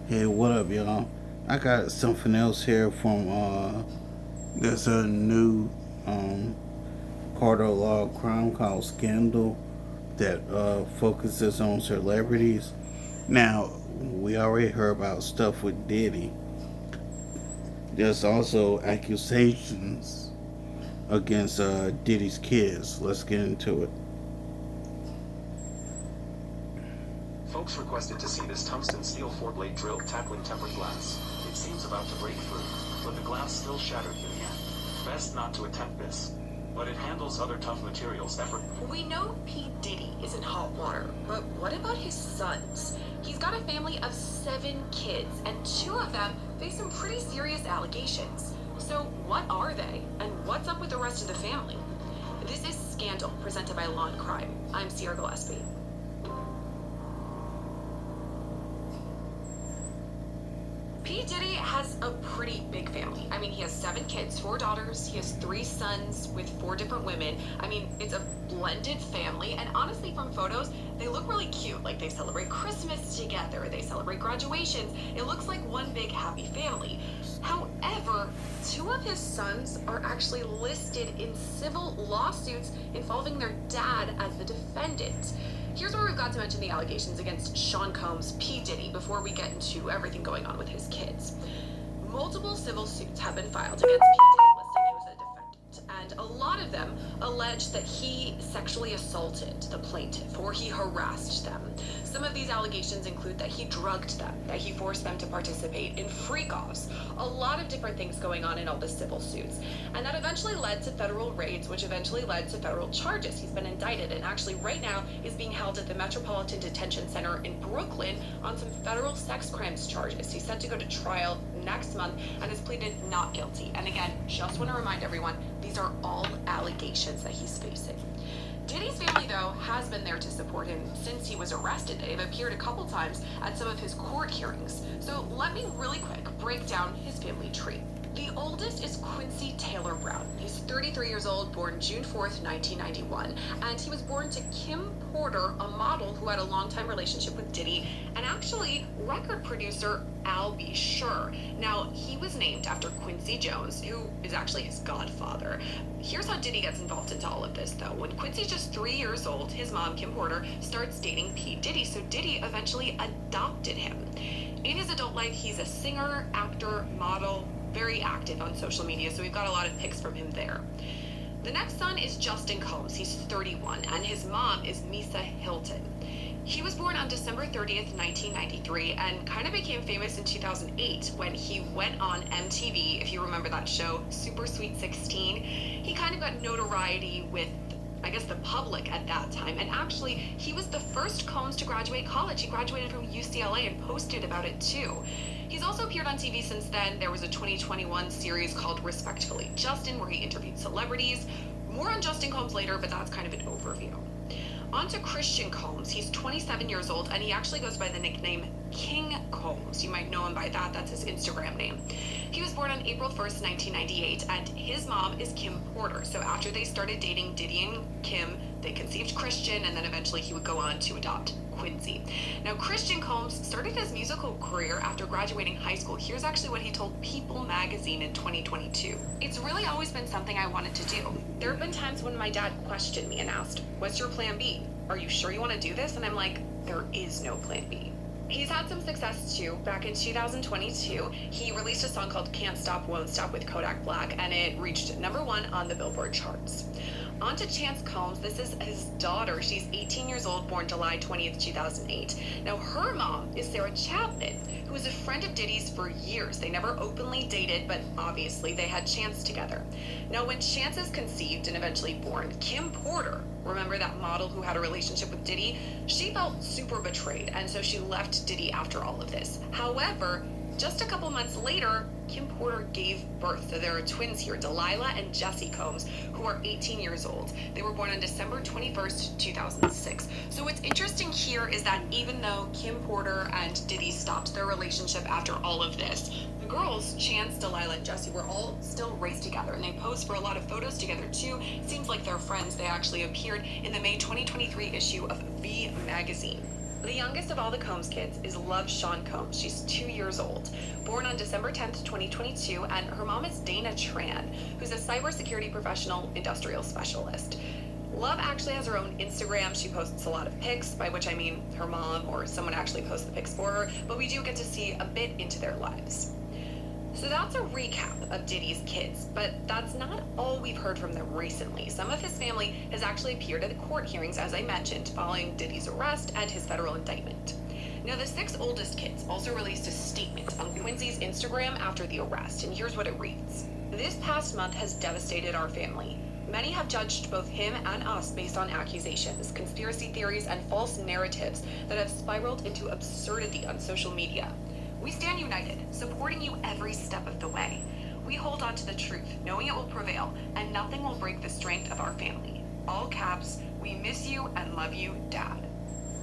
Hey, what up, y'all? I got something else here from there's a new um part of law crime called Scandal that focuses on celebrities. Now, we already heard about stuff with Diddy. There's also accusations against Diddy's kids. Let's get into it. Folks requested to see this tungsten steel 4-blade drill tackling tempered glass. It seems about to break through, but the glass still shattered in the end. Best not to attempt this. But it handles other tough materials effortlessly. We know P. Diddy is in hot water, but what about his sons? He's got a family of 7 kids, and 2 of them face some pretty serious allegations. So what are they, and what's up with the rest of the family? This is Scandal, presented by Law and Crime. I'm Sierra Gillespie. P. Diddy has a pretty big family. I mean, he has 7 kids, 4 daughters. He has 3 sons with 4 different women. I mean, it's a blended family. And honestly, from photos, they look really cute. Like, they celebrate Christmas together. They celebrate graduations. It looks like one big happy family. However, 2 of his sons are actually listed in civil lawsuits involving their dad as the defendant. Here's where we've got to mention the allegations against Sean Combs, P. Diddy, before we get into everything going on with his kids. Multiple civil suits have been filed against P. Diddy, listing him as a defendant, and a lot of them allege that he sexually assaulted the plaintiff or he harassed them. Some of these allegations include that he drugged them, that he forced them to participate in freak-offs, a lot of different things going on in all the civil suits. And that eventually led to federal raids, which eventually led to federal charges. He's been indicted and actually right now is being held at the Metropolitan Detention Center in Brooklyn on some federal sex crimes charges. He's set to go to trial next month and has pleaded not guilty. And again, just want to remind everyone, these are all allegations that he's facing. Diddy's family, though, has been there to support him since he was arrested. They've appeared a couple times at some of his court hearings. So let me really quick break down his family tree. The oldest is Quincy Taylor Brown. He's 33 years old, born June 4th, 1991, and he was born to Kim Porter, a model who had a long-time relationship with Diddy, and actually record producer Al B. Sure. Now, he was named after Quincy Jones, who is actually his godfather. Here's how Diddy gets involved into all of this, though. When Quincy's just 3 years old, his mom, Kim Porter, starts dating P. Diddy, so Diddy eventually adopted him. In his adult life, he's a singer, actor, model, very active on social media, so we've got a lot of pics from him there. The next son is Justin Combs. He's 31, and his mom is Misa Hilton. He was born on December 30th, 1993, and kind of became famous in 2008 when he went on MTV, if you remember that show, Super Sweet 16. He kind of got notoriety with, I guess, the public at that time. And actually, he was the first Combs to graduate college. He graduated from UCLA and posted about it too. He's also appeared on TV since then. There was a 2021 series called Respectfully Justin, where he interviewed celebrities. More on Justin Combs later, but that's kind of an overview. On to Christian Combs. He's 27 years old, and he actually goes by the nickname King Combs. You might know him by that. That's his Instagram name. He was born on April 1st, 1998, and his mom is Kim Porter. So after they started dating Diddy and Kim, they conceived Christian, and then eventually he would go on to adopt Quincy. Now, Christian Combs started his musical career after graduating high school. Here's actually what he told People magazine in 2022. It's really always been something I wanted to do. There have been times when my dad questioned me and asked, "What's your plan B? Are you sure you want to do this?" And I'm like, there is no plan B. He's had some success too. Back in 2022, he released a song called Can't Stop, Won't Stop with Kodak Black, and it reached #1 on the Billboard charts. On to Chance Combs. This is his daughter. She's 18 years old, born July 20th, 2008. Now, her mom is Sarah Chapman, who was a friend of Diddy's for years. They never openly dated, but obviously they had Chance together. Now, when Chance is conceived and eventually born, Kim Porter, remember that model who had a relationship with Diddy? She felt super betrayed, and so she left Diddy after all of this. However, just a couple months later, Kim Porter gave birth. So there are twins here, Delilah and Jesse Combs, who are 18 years old. They were born on December 21st, 2006. So what's interesting here is that even though Kim Porter and Diddy stopped their relationship after all of this, the girls, Chance, Delilah, and Jesse, were all still raised together, and they posed for a lot of photos together too. Seems like they're friends. They actually appeared in the May 2023 issue of V magazine. The youngest of all the Combs kids is Love Sean Combs. She's 2 years old, born on December 10th, 2022, and her mom is Dana Tran, who's a cybersecurity professional industrial specialist. Love actually has her own Instagram. She posts a lot of pics, by which I mean her mom or someone actually posts the pics for her, but we do get to see a bit into their lives. So that's a recap of Diddy's kids, but that's not all we've heard from them recently. Some of his family has actually appeared at the court hearings, as I mentioned, following Diddy's arrest and his federal indictment. Now, the 6 oldest kids also released a statement on Quincy's Instagram after the arrest, and here's what it reads. This past month has devastated our family. Many have judged both him and us based on accusations, conspiracy theories, and false narratives that have spiraled into absurdity on social media. We stand united, supporting you every step of the way. We hold on to the truth, knowing it will prevail, and nothing will break the strength of our family. All caps, we miss you and love you, Dad.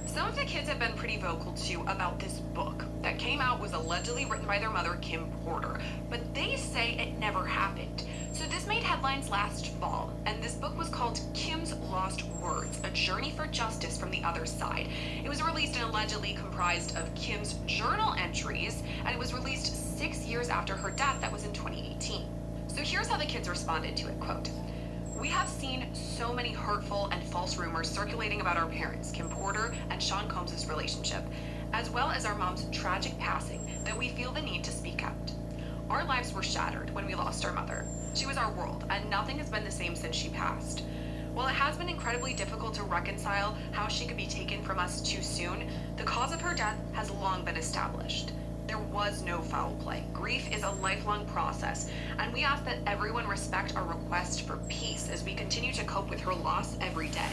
Some of the kids have been pretty vocal too about this book that came out, was allegedly written by their mother, Kim Porter, but they say it never happened. So this made headlines last fall, and this book was called Kim's Lost Words, A Journey for Justice from the Other Side. It was released and allegedly comprised of Kim's journal entries, and it was released 6 years after her death. That was in 2018. So here's how the kids responded to it, quote, "We have seen so many hurtful and false rumors circulating about our parents, Kim Porter and Sean Combs' relationship, as well as our mom's tragic passing, that we feel the need to speak out. Our lives were shattered when we lost our mother. She was our world, and nothing has been the same since she passed. While it has been incredibly difficult to reconcile how she could be taken from us too soon, the cause of her death has long been established. There was no foul play. Grief is a lifelong process, and we ask that everyone respect our request for peace as we continue to cope with her loss every day.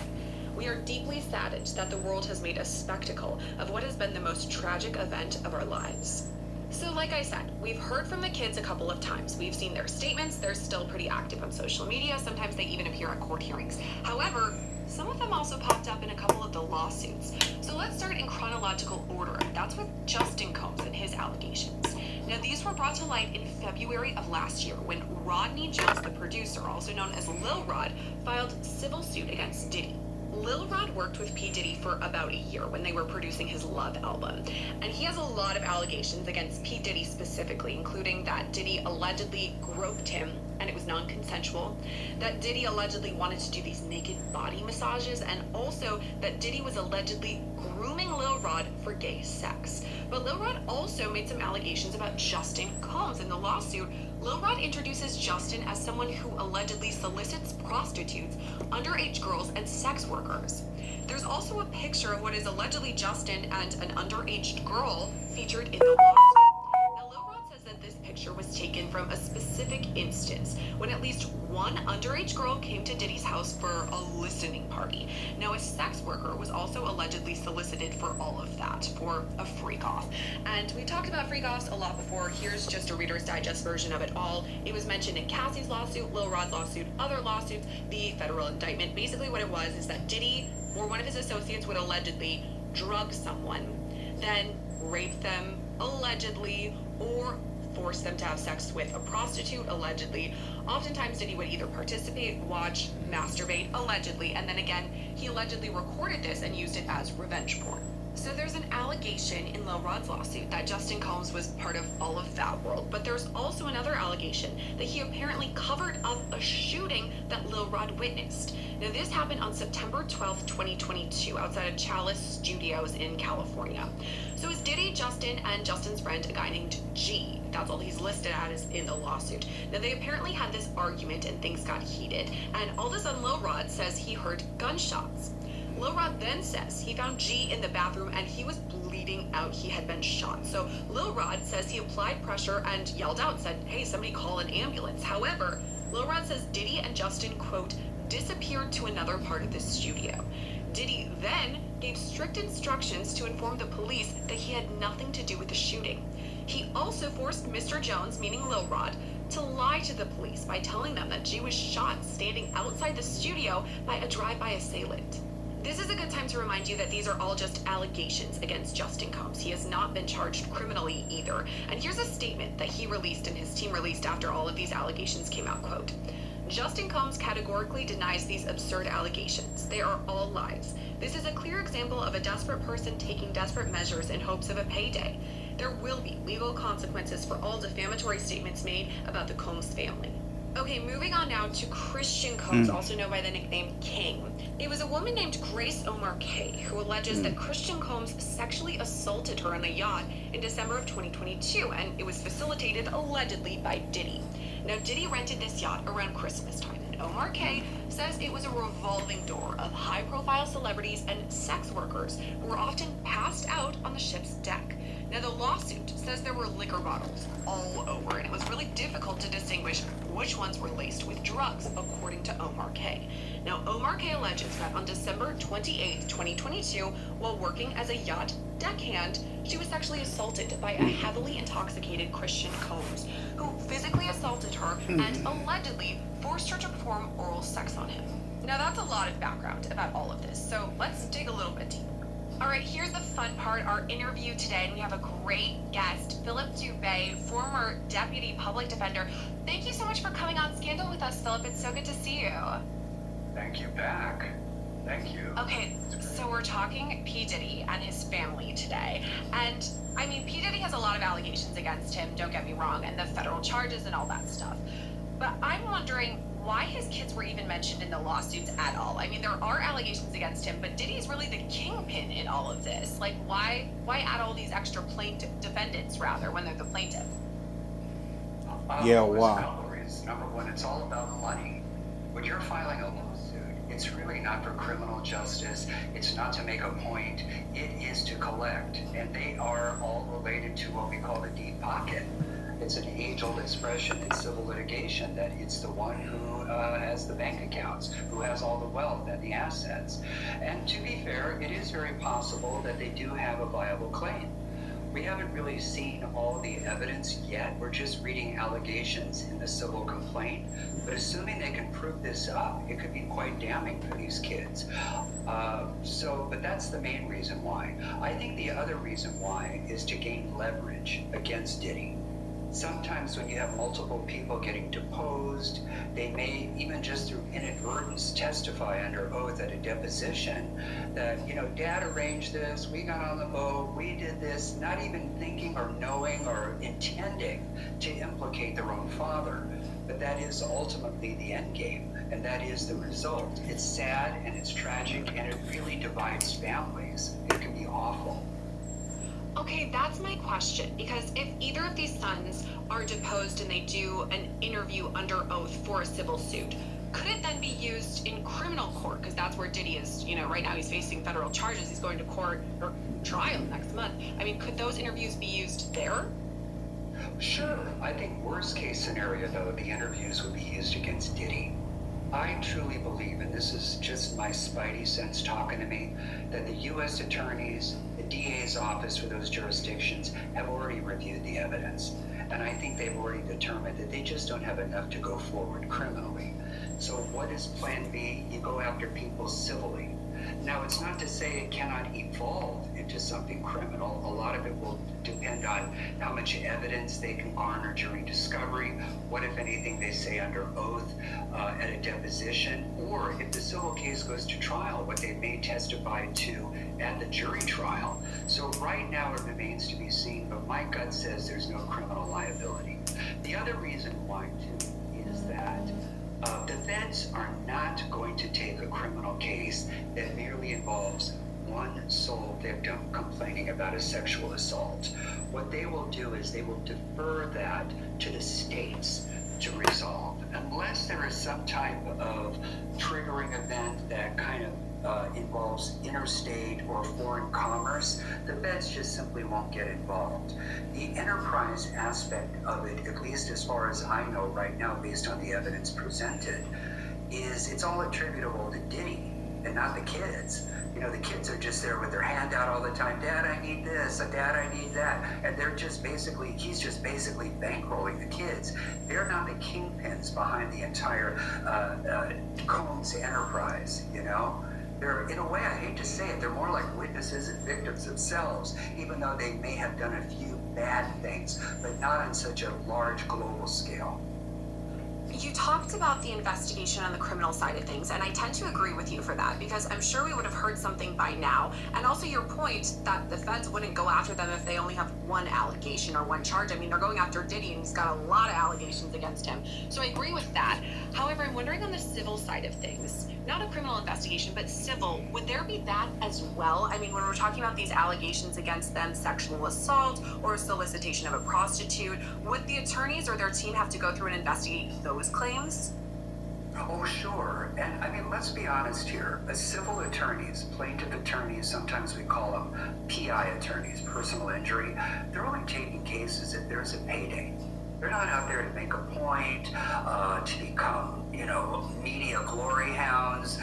We are deeply saddened that the world has made a spectacle of what has been the most tragic event of our lives." So like I said, we've heard from the kids a couple of times. We've seen their statements. They're still pretty active on social media. Sometimes they even appear at court hearings. However, some of them also popped up in a couple of the lawsuits. So let's start in chronological order. That's with Justin Combs and his allegations. Now, these were brought to light in February of last year when Rodney Jones, the producer, also known as Lil Rod, filed civil suit against Diddy. Lil Rod worked with P. Diddy for about a year when they were producing his Love album, and he has a lot of allegations against P. Diddy specifically, including that Diddy allegedly groped him and it was non-consensual, that Diddy allegedly wanted to do these naked body massages, and also that Diddy was allegedly grooming Lil Rod for gay sex. But Lil Rod also made some allegations about Justin Combs. In the lawsuit, Lil Rod introduces Justin as someone who allegedly solicits prostitutes, underage girls, and sex workers. There's also a picture of what is allegedly Justin and an underage girl featured in the lawsuit. Now, Lil Rod says that this picture was taken from a specific instance when at least one underage girl came to Diddy's house for a listening party. Now, a sex worker was also allegedly solicited for all of that, for a freak-off. And we talked about freak-offs a lot before. Here's just a Reader's Digest version of it all. It was mentioned in Cassie's lawsuit, Lil Rod's lawsuit, other lawsuits, the federal indictment. Basically what it was is that Diddy or one of his associates would allegedly drug someone, then rape them, allegedly, or force them to have sex with a prostitute, allegedly. Oftentimes Diddy would either participate, watch, masturbate, allegedly, and then again, he allegedly recorded this and used it as revenge porn. So there's an allegation in Lil Rod's lawsuit that Justin Combs was part of all of that world, but there's also another allegation that he apparently covered up a shooting that Lil Rod witnessed. Now, this happened on September 12th, 2022, outside of Chalice Studios in California. So is Diddy, Justin, and Justin's friend, a guy named G. That's all he's listed as in the lawsuit. Now, they apparently had this argument and things got heated, and all of a sudden Lil Rod says he heard gunshots. Lil Rod then says he found G in the bathroom and he was bleeding out. He had been shot. So Lil Rod says he applied pressure and yelled out, said, "Hey, somebody call an ambulance." However, Lil Rod says Diddy and Justin, quote, disappeared to another part of the studio. Diddy then gave strict instructions to inform the police that he had nothing to do with the shooting. He also forced Mr. Jones, meaning Lil Rod, to lie to the police by telling them that G was shot standing outside the studio by a drive-by assailant. This is a good time to remind you that these are all just allegations against Justin Combs. He has not been charged criminally either. And here's a statement that he released and his team released after all of these allegations came out, quote, Justin Combs categorically denies these absurd allegations. They are all lies. This is a clear example of a desperate person taking desperate measures in hopes of a payday. There will be legal consequences for all defamatory statements made about the Combs family. Okay, moving on now to Christian Combs, also known by the nickname King. It was a woman named Grace Omar Kay who alleges that Christian Combs sexually assaulted her on a yacht in December of 2022, and it was facilitated allegedly by Diddy. Now, Diddy rented this yacht around Christmas time, and Omar Kay says it was a revolving door of high-profile celebrities and sex workers who were often passed out on the ship's deck. Now, the lawsuit says there were liquor bottles all over, and it was really difficult to distinguish which ones were laced with drugs, according to Omar Kay. Now, Omar Kay alleges that on December 28, 2022, while working as a yacht deckhand, she was sexually assaulted by a heavily intoxicated Christian Combs, who physically assaulted her and allegedly forced her to perform oral sex on him. Now, that's a lot of background about all of this, so let's dig a little bit deeper. All right, here's the fun part, our interview today, and we have a great guest, Philip Dubé, former deputy public defender. Thank you so much for coming on Scandal with us, Philip. It's so good to see you. Thank you back. Thank you. Okay, so we're talking P. Diddy and his family today. And, I mean, P. Diddy has a lot of allegations against him, don't get me wrong, and the federal charges and all that stuff. But I'm wondering why his kids were even mentioned in the lawsuits at all. I mean, there are allegations against him, but Diddy's really the kingpin in all of this. Like, why add all these extra defendants, rather, when they're the plaintiff? Yeah, There's wow. a couple reasons. Number one, it's all about money. When you're filing a lawsuit, it's really not for criminal justice. It's not to make a point. It is to collect. And they are all related to what we call the deep pocket. It's an age-old expression in civil litigation that it's the one who has the bank accounts, who has all the wealth and the assets. And to be fair, it is very possible that they do have a viable claim. We haven't really seen all the evidence yet. We're just reading allegations in the civil complaint. But assuming they can prove this up, it could be quite damning for these kids. But that's the main reason why. I think the other reason why is to gain leverage against Diddy. Sometimes when you have multiple people getting deposed, they may, even just through inadvertence, testify under oath at a deposition that, Dad arranged this, we got on the boat, we did this, not even thinking or knowing or intending to implicate their own father. But that is ultimately the end game, and that is the result. It's sad and it's tragic, and it really divides families. It can be awful. Okay, that's my question, because if either of these sons are deposed and they do an interview under oath for a civil suit, could it then be used in criminal court? Because that's where Diddy is, right now he's facing federal charges. He's going to court or trial next month. I mean, could those interviews be used there? Sure. I think worst case scenario, though, the interviews would be used against Diddy. I truly believe, and this is just my spidey sense talking to me, that the U.S. attorneys, the DA's office for those jurisdictions have already reviewed the evidence. And I think they've already determined that they just don't have enough to go forward criminally. So what is plan B? You go after people civilly. Now, it's not to say it cannot evolve into something criminal. A lot of it will depend on how much evidence they can garner during discovery, what, if anything, they say under oath at a deposition, or if the civil case goes to trial, what they may testify to at the jury trial. So right now it remains to be seen, but my gut says there's no criminal liability. The other reason why, too, is that the feds are not going to take a criminal case that merely involves one sole victim complaining about a sexual assault. What they will do is they will defer that to the states to resolve, unless there is some type of triggering event that kind of involves interstate or foreign commerce. The feds just simply won't get involved. The enterprise aspect of it, at least as far as I know right now, based on the evidence presented, is it's all attributable to Diddy and not the kids. The kids are just there with their hand out all the time. Dad, I need this. Dad, I need that. And he's just basically bankrolling the kids. They're not the kingpins behind the entire Combs enterprise, They're, in a way, I hate to say it, they're more like witnesses and victims themselves, even though they may have done a few bad things, but not on such a large global scale. You talked about the investigation on the criminal side of things, and I tend to agree with you for that because I'm sure we would have heard something by now. And also your point that the feds wouldn't go after them if they only have one allegation or one charge. I mean, they're going after Diddy and he's got a lot of allegations against him. So I agree with that. However, I'm wondering on the civil side of things, not a criminal investigation, but civil, would there be that as well? I mean, when we're talking about these allegations against them, sexual assault or solicitation of a prostitute, would the attorneys or their team have to go through and investigate those claims? Oh, sure. And I mean, let's be honest here. Civil attorneys, plaintiff attorneys, sometimes we call them PI attorneys, personal injury, they're only taking cases if there's a payday. They're not out there to make a point, to become, media glory hounds,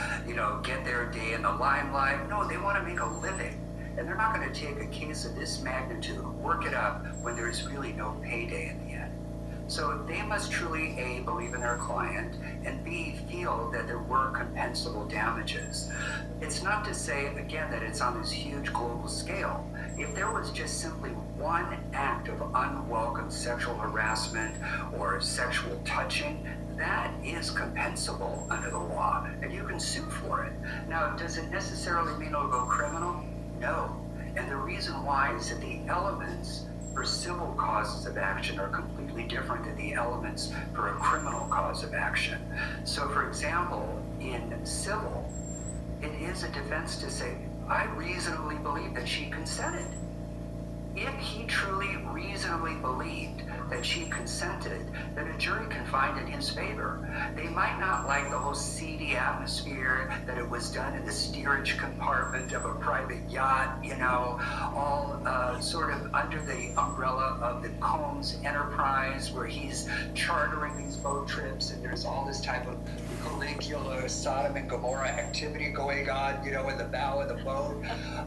get their day in the limelight. No, they want to make a living. And they're not going to take a case of this magnitude, work it up when there's really no payday in the end. So they must truly, A, believe in their client, and B, feel that there were compensable damages. It's not to say, again, that it's on this huge global scale. If there was just simply one act of unwelcome sexual harassment or sexual touching, that is compensable under the law, and you can sue for it. Now, does it necessarily mean it'll go criminal? No. And the reason why is that the elements for civil causes of action are completely different than the elements for a criminal cause of action. So, for example, in civil, it is a defense to say, I reasonably believe that she consented. If he truly reasonably believed that she consented, then a jury can find in his favor. They might not like the whole seedy atmosphere, that it was done in the steerage compartment of a private yacht, all sort of under the umbrella of the Combs enterprise, where he's chartering these boat trips and there's all this type of Caligula, Sodom and Gomorrah activity going on, in the bow of the boat.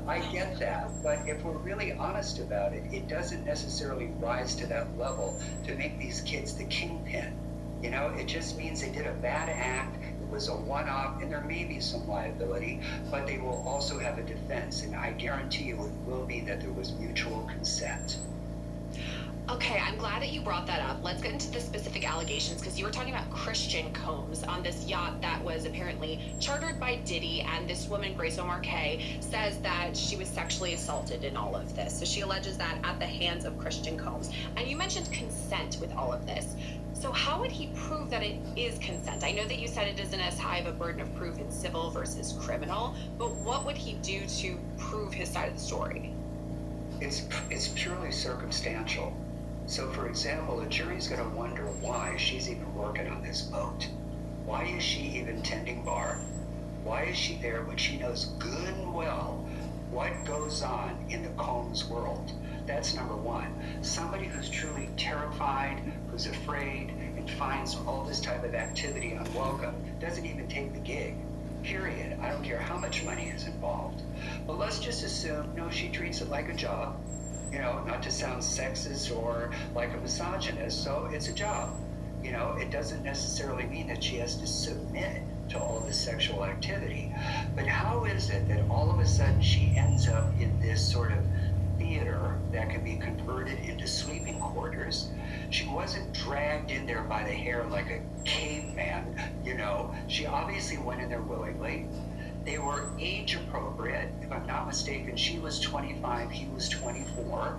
I get that, but if we're really honest about it, it doesn't necessarily rise to that level to make these kids the kingpin. It just means they did a bad act, it was a one-off, and there may be some liability, but they will also have a defense, and I guarantee you it will be that there was mutual consent. Okay, I'm glad that you brought that up. Let's get into the specific allegations because you were talking about Christian Combs on this yacht that was apparently chartered by Diddy, and this woman, Grace O'Marquet, says that she was sexually assaulted in all of this. So she alleges that at the hands of Christian Combs. And you mentioned consent with all of this. So how would he prove that it is consent? I know that you said it isn't as high of a burden of proof in civil versus criminal, but what would he do to prove his side of the story? It's purely circumstantial. So, for example, a jury's going to wonder why she's even working on this boat. Why is she even tending bar? Why is she there when she knows good and well what goes on in the Combs world? That's number one. Somebody who's truly terrified, who's afraid, and finds all this type of activity unwelcome doesn't even take the gig. Period. I don't care how much money is involved. But let's just assume, no, she treats it like a job. Not to sound sexist or like a misogynist, so it's a job. It doesn't necessarily mean that she has to submit to all this sexual activity. But how is it that all of a sudden she ends up in this sort of theater that can be converted into sleeping quarters? She wasn't dragged in there by the hair like a caveman, She obviously went in there willingly. They were age appropriate. If I'm not mistaken, she was 25, he was 24.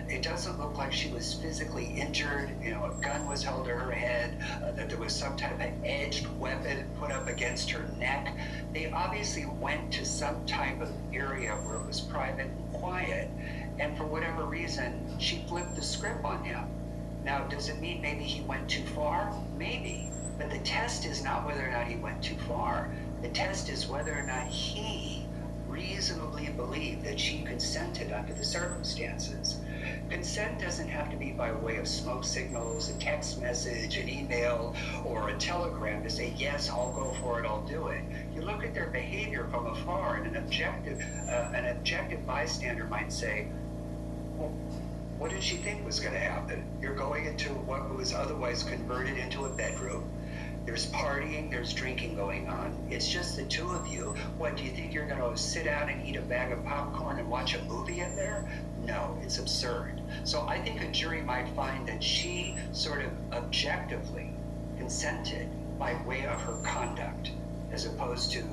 It doesn't look like she was physically injured. A gun was held to her head, that there was some type of edged weapon put up against her neck. They obviously went to some type of area where it was private and quiet, and for whatever reason, she flipped the script on him. Now, does it mean maybe he went too far? Maybe. But the test is not whether or not he went too far. The test is whether or not he reasonably believed that she consented under the circumstances. Consent doesn't have to be by way of smoke signals, a text message, an email, or a telegram to say, yes, I'll go for it, I'll do it. You look at their behavior from afar, and an objective bystander might say, well, what did she think was going to happen? You're going into what was otherwise converted into a bedroom. There's partying, there's drinking going on. It's just the two of you. What, do you think you're going to sit down and eat a bag of popcorn and watch a movie in there? No, it's absurd. So I think a jury might find that she sort of objectively consented by way of her conduct, as opposed to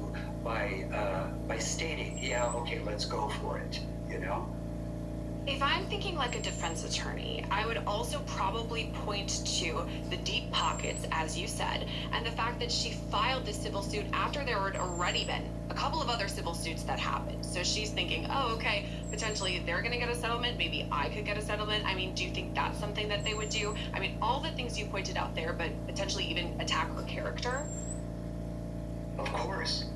by stating, yeah, okay, let's go for it, you know? If I'm thinking like a defense attorney, I would also probably point to the deep pockets, as you said, and the fact that she filed this civil suit after there had already been a couple of other civil suits that happened. So she's thinking, oh, okay, potentially they're going to get a settlement. Maybe I could get a settlement. I mean, do you think that's something that they would do? I mean, all the things you pointed out there, but potentially even attack her character? Of course.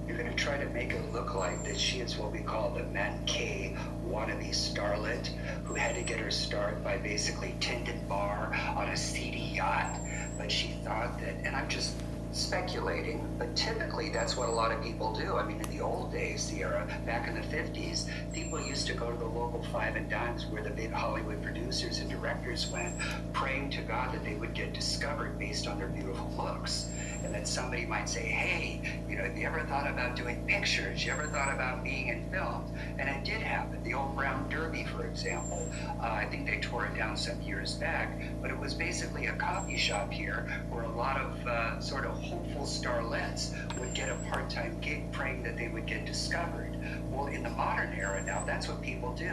You're going to try to make it look like that she is what we call the Mankay wannabe starlet who had to get her start by basically tending bar on a seedy yacht. But she thought that, and I'm just speculating, but typically that's what a lot of people do. I mean, in the old days, Sierra, back in the 50s, people used to go to the local five and dimes where the big Hollywood producers and directors went, praying to God that they would get discovered based on their beautiful looks. And then somebody might say, hey, you know, have you ever thought about doing pictures? You ever thought about being in film? And it did happen. The old Brown Derby, for example. I think they tore it down some years back, but it was basically a coffee shop here where a lot of sort of hopeful starlets would get a part-time gig praying that they would get discovered. Well, in the modern era now, that's what people do.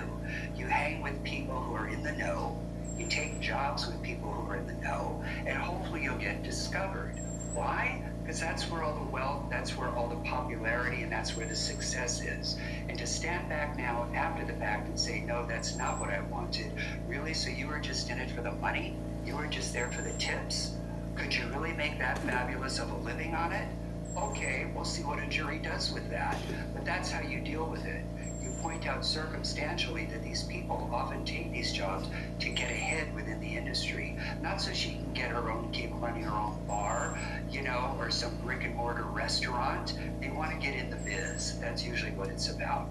You hang with people who are in the know, you take jobs with people who are in the know, and hopefully you'll get discovered. Why? Because that's where all the wealth, that's where all the popularity, and that's where the success is. And to stand back now after the fact and say, no, that's not what I wanted. Really? So you were just in it for the money? You were just there for the tips? Could you really make that fabulous of a living on it? Okay, we'll see what a jury does with that. But that's how you deal with it. You point out circumstantially that these people often take these jobs to get ahead within the industry, not so she can get her own gig running her own bar, you know, or some brick and mortar restaurant. They want to get in the biz. That's usually what it's about.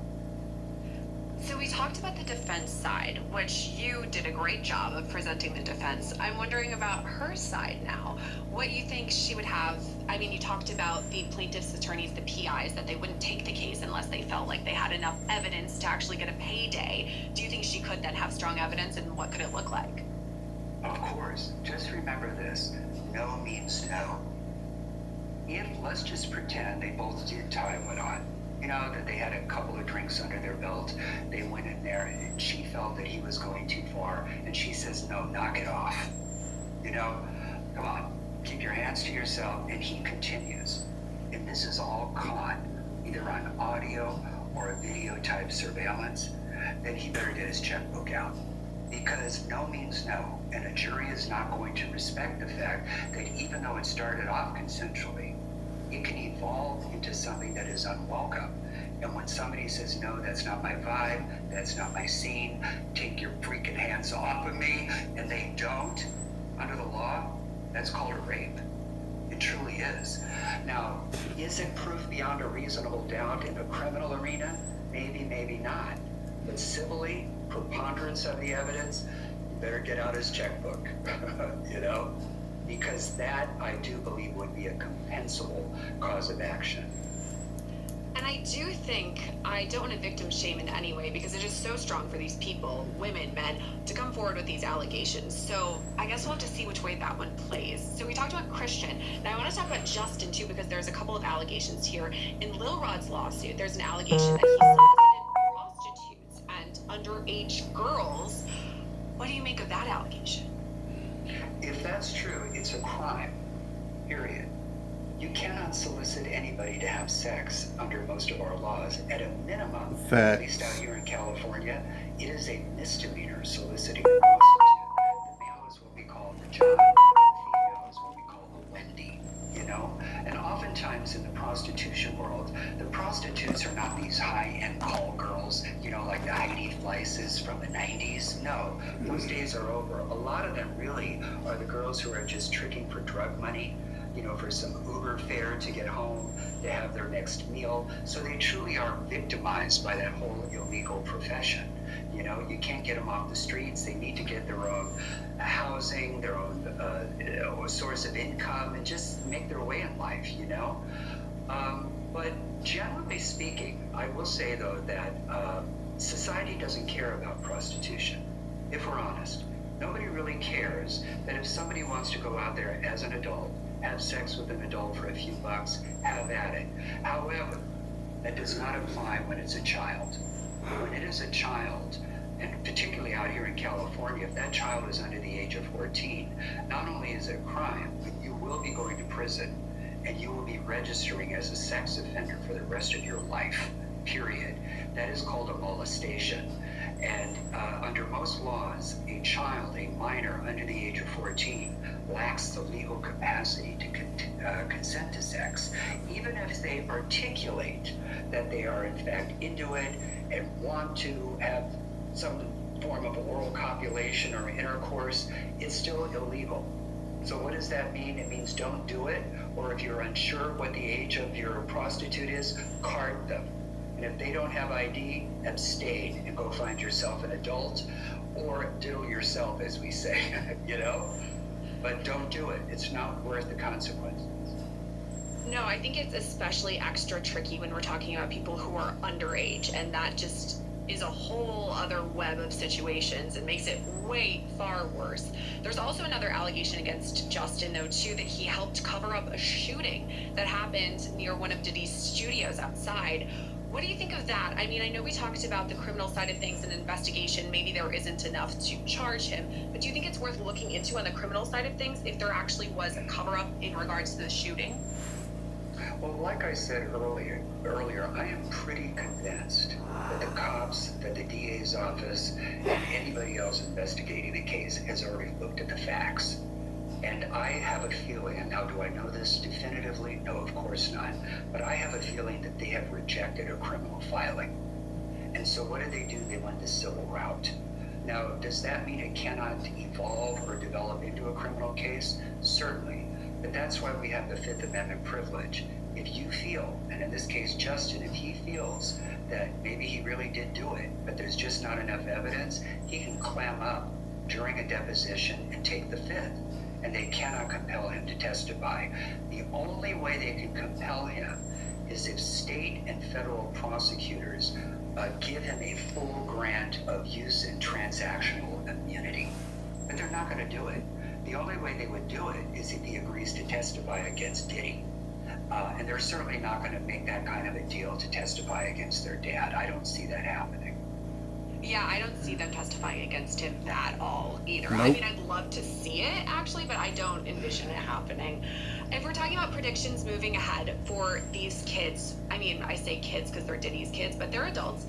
So we talked about the defense side, which you did a great job of presenting the defense. I'm wondering about her side now. What you think she would have? I mean, you talked about the plaintiff's attorneys, the PIs, that they wouldn't take the case unless they felt like they had enough evidence to actually get a payday. Do you think she could then have strong evidence, and what could it look like? Of course. Just remember this. No means no. If, let's just pretend they both did tie one on. You know, that they had a couple of drinks under their belt. They went in there and she felt that he was going too far. And she says, no, knock it off. You know, come on, keep your hands to yourself. And he continues. And this is all caught either on audio or a video type surveillance. Then he better get his checkbook out. Because no means no. And a jury is not going to respect the fact that even though it started off consensually, it can evolve into something that is unwelcome. And when somebody says, no, that's not my vibe, that's not my scene, take your freaking hands off of me, and they don't, under the law, that's called a rape. It truly is. Now, is it proof beyond a reasonable doubt in a criminal arena? Maybe, maybe not. But civilly, preponderance of the evidence, you better get out his checkbook, you know? Because that, I do believe, would be a compensable cause of action. And I do think, I don't want to victim shame in any way, because it is so strong for these people, women, men, to come forward with these allegations. So I guess we'll have to see which way that one plays. So we talked about Christian. Now I want to talk about Justin too, because there's a couple of allegations here. In Lil Rod's lawsuit, there's an allegation that he solicited prostitutes and underage girls. What do you make of that allegation? If that's true, it's a crime, period. You cannot solicit anybody to have sex under most of our laws. At a minimum, at least out here in California, it is a misdemeanor soliciting a prostitute. The male is what we call the John, the female is what we call the Wendy, you know? And oftentimes in the prostitution world, the prostitutes are not these high-end call girls, you know, like the Heidi Fleises from the 90s. No, those days are over. A lot of them really are the girls who are just tricking for drug money, you know, for some Uber fare to get home, to have their next meal. So they truly are victimized by that whole illegal profession. You know, you can't get them off the streets. They need to get their own housing, their own source of income, and just make their way in life, you know? But generally speaking, I will say, though, that society doesn't care about prostitution, if we're honest. Nobody really cares that if somebody wants to go out there as an adult have sex with an adult for a few bucks, have at it. However, that does not apply when it's a child. When it is a child, and particularly out here in California, if that child is under the age of 14, not only is it a crime, but you will be going to prison and you will be registering as a sex offender for the rest of your life, period. That is called a molestation. And under most laws, a child, a minor under the age of 14, lacks the legal capacity to consent to sex, even if they articulate that they are in fact into it and want to have some form of oral copulation or intercourse. It's still illegal. So what does that mean? It means don't do it, or if you're unsure what the age of your prostitute is, card them. And if they don't have ID, abstain and go find yourself an adult, or diddle yourself, as we say, you know? But don't do it. It's not worth the consequences. No, I think it's especially extra tricky when we're talking about people who are underage, and that just is a whole other web of situations and makes it way far worse. There's also another allegation against Justin, though, too, that he helped cover up a shooting that happened near one of Diddys' studios outside. What do you think of that? I mean, I know we talked about the criminal side of things and investigation. Maybe there isn't enough to charge him, but do you think it's worth looking into on the criminal side of things if there actually was a cover-up in regards to the shooting? Well, like I said earlier, I am pretty convinced that the cops, that the DA's office, and anybody else investigating the case has already looked at the facts. And I have a feeling, and now do I know this definitively? No, of course not. But I have a feeling that they have rejected a criminal filing. And so what do? They went the civil route. Now, does that mean it cannot evolve or develop into a criminal case? Certainly. But that's why we have the Fifth Amendment privilege. If you feel, and in this case Justin, if he feels that maybe he really did do it, but there's just not enough evidence, he can clam up during a deposition and take the Fifth. And they cannot compel him to testify. The only way they can compel him is if state and federal prosecutors give him a full grant of use and transactional immunity. But they're not going to do it. The only way they would do it is if he agrees to testify against Diddy. And they're certainly not going to make that kind of a deal to testify against their dad. I don't see that happening. Yeah, I don't see them testifying against him at all either. Nope. I mean, I'd love to see it actually, but I don't envision it happening. If we're talking about predictions moving ahead for these kids, I mean, I say kids because they're Diddy's kids, but they're adults.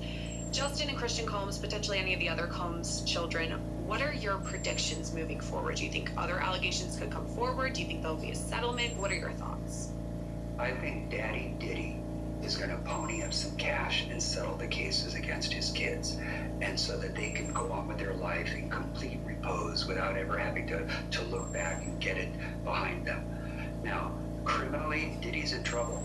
Justin and Christian Combs, potentially any of the other Combs children, what are your predictions moving forward? Do you think other allegations could come forward? Do you think there'll be a settlement? What are your thoughts? I think Daddy Diddy is going to pony up some cash and settle the cases against his kids, and so that they can go on with their life in complete repose without ever having to look back and get it behind them. Now, criminally, Diddy's in trouble.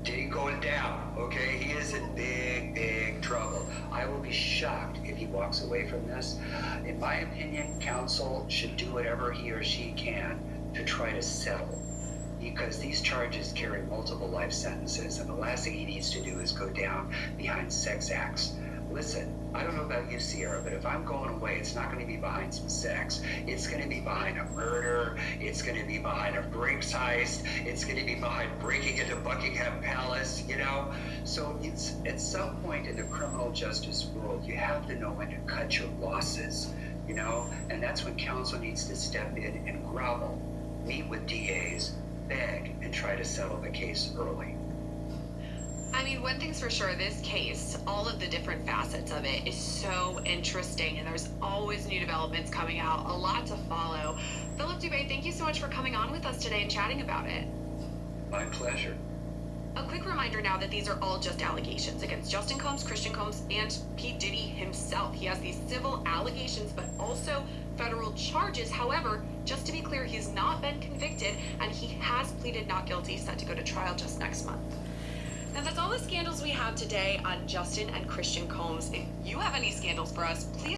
Diddy going down, okay? He is in big, big trouble. I will be shocked if he walks away from this. In my opinion, counsel should do whatever he or she can to try to settle, because these charges carry multiple life sentences, and the last thing he needs to do is go down behind sex acts. Listen, I don't know about you, Sierra, but if I'm going away, it's not going to be behind some sex. It's going to be behind a murder. It's going to be behind a brakes heist. It's going to be behind breaking into Buckingham Palace, you know? So it's at some point in the criminal justice world, you have to know when to cut your losses, you know? And that's when counsel needs to step in and grovel, meet with DAs, beg, and try to settle the case early. I mean, one thing's for sure, this case, all of the different facets of it is so interesting, and there's always new developments coming out, a lot to follow. Philip Dubé, thank you so much for coming on with us today and chatting about it. My pleasure. A quick reminder now that these are all just allegations against Justin Combs, Christian Combs, and P. Diddy himself. He has these civil allegations, but also federal charges. However, just to be clear, he's not been convicted, and he has pleaded not guilty, set to go to trial just next month. Now, that's all the scandals we have today on Justin and Christian Combs. If you have any scandals for us, please